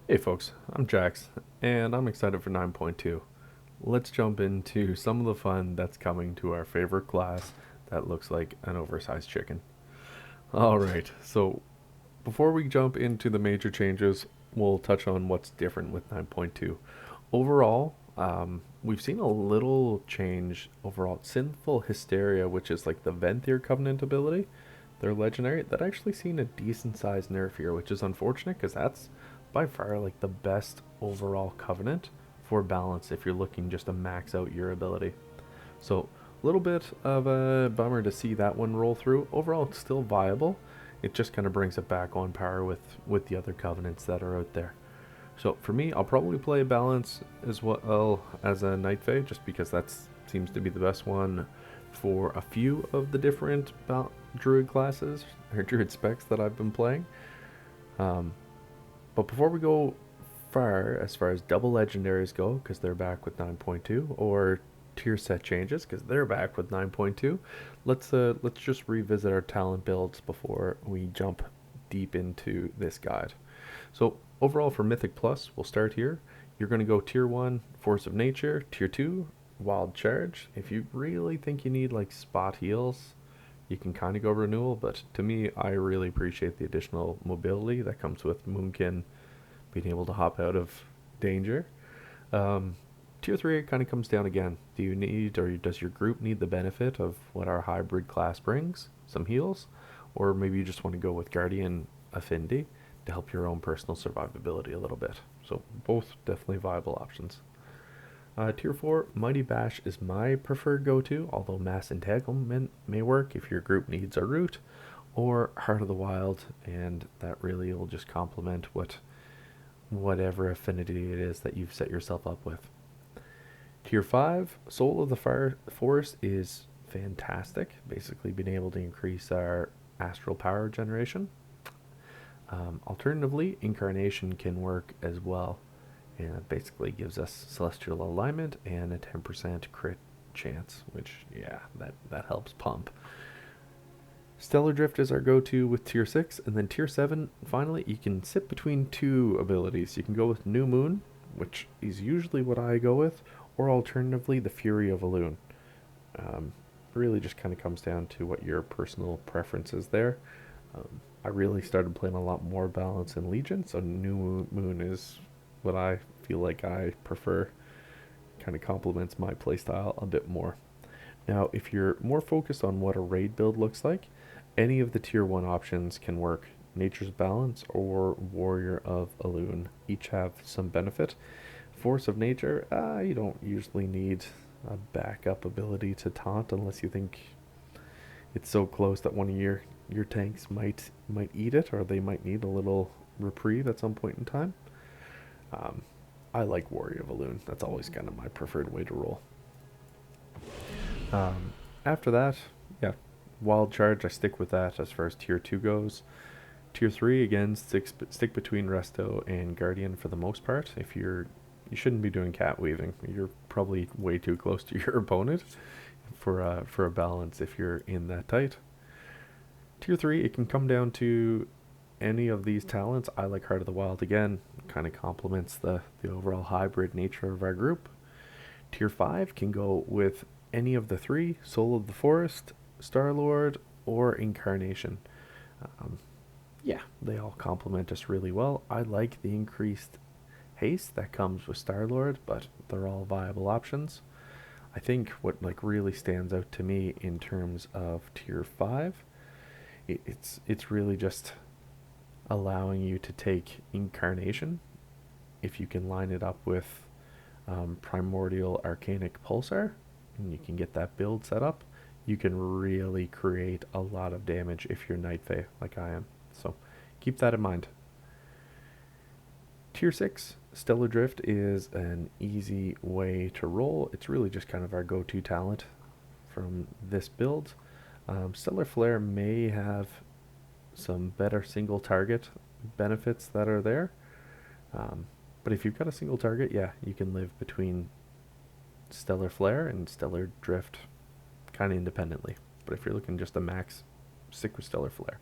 Hey folks, I'm Jax, and I'm excited for 9.2. Let's jump into some of the fun that's coming to our favorite class that looks like an oversized chicken. Alright, so before we jump into the major changes, we'll touch on what's different with 9.2. Overall, we've seen a little change overall. Sinful Hysteria, which is like the Venthyr Covenant ability, they're legendary. That actually seen a decent sized nerf here, which is unfortunate because that's by far like the best overall covenant for balance if you're looking just to max out your ability. So a little bit of a bummer to see that one roll through. Overall, it's still viable. It just kind of brings it back on par with the other covenants that are out there. So for me, I'll probably play balance as well as a Night Fae, just because that seems to be the best one for a few of the different Druid classes or Druid specs that I've been playing. Um, but before we go far as double legendaries go, because they're back with 9.2, or tier set changes, because they're back with 9.2, let's just revisit our talent builds before we jump deep into this guide. So overall for Mythic Plus, we'll start here. You're going to go tier 1, Force of Nature, tier 2, Wild Charge. If you really think you need like spot heals, you can kind of go Renewal, but to me, I really appreciate the additional mobility that comes with Moonkin being able to hop out of danger. Um, Tier 3 kind of comes down again. Do you need, or does your group need the benefit of what our hybrid class brings? Some heals? Or maybe you just want to go with Guardian Affinity to help your own personal survivability a little bit. So both definitely viable options. Tier 4, Mighty Bash is my preferred go-to, although Mass Entanglement may work if your group needs a root, or Heart of the Wild, and that really will just complement whatever affinity it is that you've set yourself up with. Tier 5, Soul of the Fire Forest is fantastic, basically being able to increase our astral power generation. Alternatively, Incarnation can work as well, and it basically gives us celestial alignment and a 10% crit chance, which, yeah, that helps pump. Stellar Drift is our go-to with tier 6, and then tier 7, finally, you can sit between two abilities. You can go with New Moon, which is usually what I go with, or alternatively, the Fury of Elune. Um, really just kind of comes down to what your personal preference is there. I really started playing a lot more balance in Legion, so New Moon is what I feel like I prefer. Kind of complements my playstyle a bit more. Now, if you're more focused on what a raid build looks like, any of the tier 1 options can work. Nature's Balance or Warrior of Elune each have some benefit. Force of Nature, you don't usually need a backup ability to taunt unless you think it's so close that one of your tanks might eat it, or they might need a little reprieve at some point in time. Um, I like Warrior of Elune. That's always kind of my preferred way to roll. After that, yeah, Wild Charge, I stick with that as far as tier 2 goes. Tier 3, again, stick between Resto and Guardian for the most part. You shouldn't be doing cat weaving. You're probably way too close to your opponent for a balance if you're in that tight. Tier 3, it can come down to any of these talents. I like Heart of the Wild again, kind of complements the overall hybrid nature of our group. Tier 5 can go with any of the three: Soul of the Forest, Star-Lord, or Incarnation. Um, yeah, they all complement us really well. I like the increased haste that comes with Star-Lord, but they're all viable options. I think what like really stands out to me in terms of tier 5, it's really just allowing you to take Incarnation if you can line it up with Primordial Arcanic Pulsar, and you can get that build set up. You can really create a lot of damage if you're Night Fae like I am. So keep that in mind. Tier 6, Stellar Drift is an easy way to roll. It's really just kind of our go-to talent from this build. Stellar Flare may have some better single target benefits that are there. But if you've got a single target, yeah, you can live between Stellar Flare and Stellar Drift kind of independently. But if you're looking just a max, stick with Stellar Flare.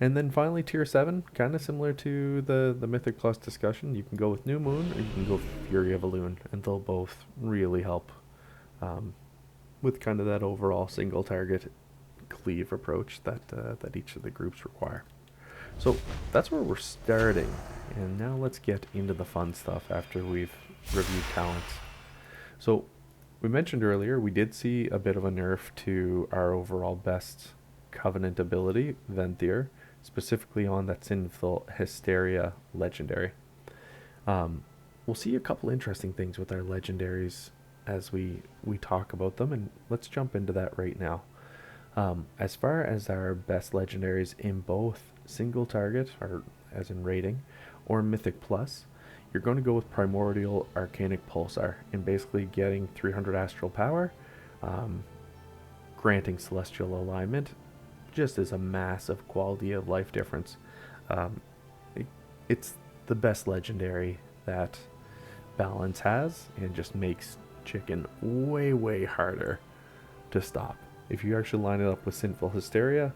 And then finally, tier 7, kind of similar to the Mythic Plus discussion. You can go with New Moon or you can go Fury of Elune, and they'll both really help um, with kind of that overall single target cleave approach that each of the groups require. So that's where we're starting. And now let's get into the fun stuff after we've reviewed talents. So we mentioned earlier we did see a bit of a nerf to our overall best Covenant ability, Venthyr, specifically on that Sinful Hysteria legendary. We'll see a couple interesting things with our legendaries as we talk about them, and let's jump into that right now. As far as our best legendaries in both single target, or as in rating, or Mythic Plus, you're going to go with Primordial Arcanic Pulsar, and basically getting 300 Astral Power, granting Celestial Alignment, just is a massive quality of life difference. It's the best legendary that Balance has, and just makes chicken way, way harder to stop. If you actually line it up with Sinful Hysteria,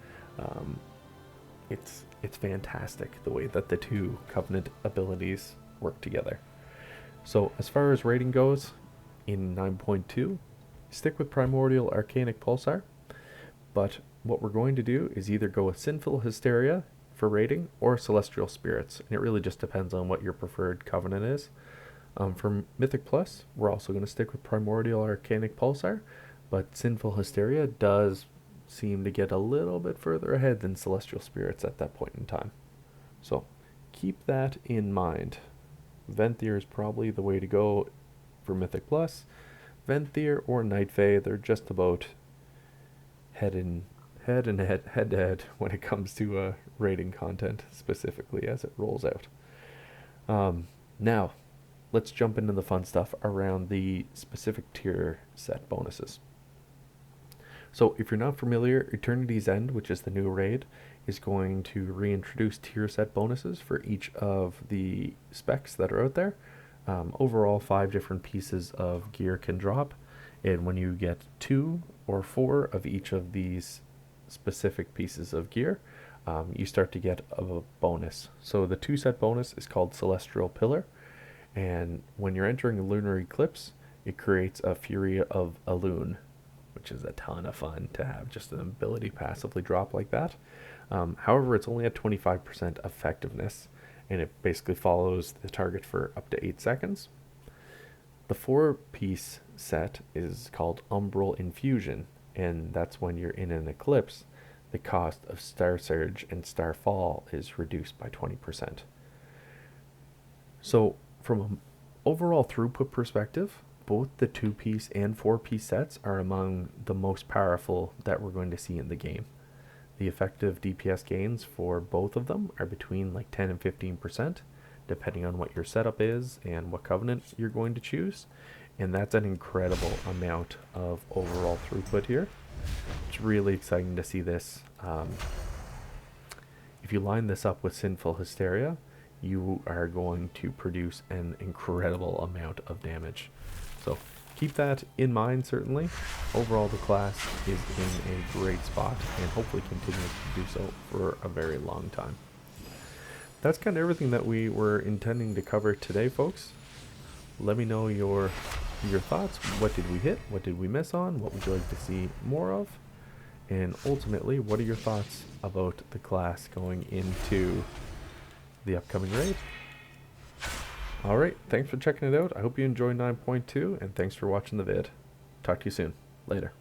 it's fantastic the way that the two Covenant abilities work together. So as far as rating goes, in 9.2, stick with Primordial Arcanic Pulsar, but what we're going to do is either go with Sinful Hysteria for rating or Celestial Spirits, and it really just depends on what your preferred Covenant is. For Mythic Plus, we're also going to stick with Primordial Arcanic Pulsar, but Sinful Hysteria does seem to get a little bit further ahead than Celestial Spirits at that point in time. So keep that in mind. Venthyr is probably the way to go for Mythic Plus. Venthyr or Night Fae, they're just about head to head when it comes to rating content, specifically as it rolls out. Now, let's jump into the fun stuff around the specific tier set bonuses. So if you're not familiar, Eternity's End, which is the new raid, is going to reintroduce tier set bonuses for each of the specs that are out there. Overall, 5 different pieces of gear can drop, and when you get 2 or 4 of each of these specific pieces of gear, you start to get a bonus. So the 2 set bonus is called Celestial Pillar, and when you're entering a lunar eclipse, it creates a Fury of Elune, which is a ton of fun to have just an ability passively drop like that. However, it's only at 25% effectiveness, and it basically follows the target for up to 8 seconds. The 4-piece set is called Umbral Infusion, and that's when you're in an eclipse, the cost of Star Surge and Star Fall is reduced by 20%. So from an overall throughput perspective, both the 2-piece and 4-piece sets are among the most powerful that we're going to see in the game. The effective DPS gains for both of them are between like 10 and 15%, depending on what your setup is and what Covenant you're going to choose. And that's an incredible amount of overall throughput here. It's really exciting to see this. If you line this up with Sinful Hysteria, you are going to produce an incredible amount of damage. So keep that in mind, certainly. Overall, the class is in a great spot and hopefully continue to do so for a very long time. That's kind of everything that we were intending to cover today, folks. Let me know your thoughts. What did we hit? What did we miss on? What would you like to see more of? And ultimately, what are your thoughts about the class going into the upcoming raid? Alright, thanks for checking it out. I hope you enjoyed 9.2, and thanks for watching the vid. Talk to you soon. Later.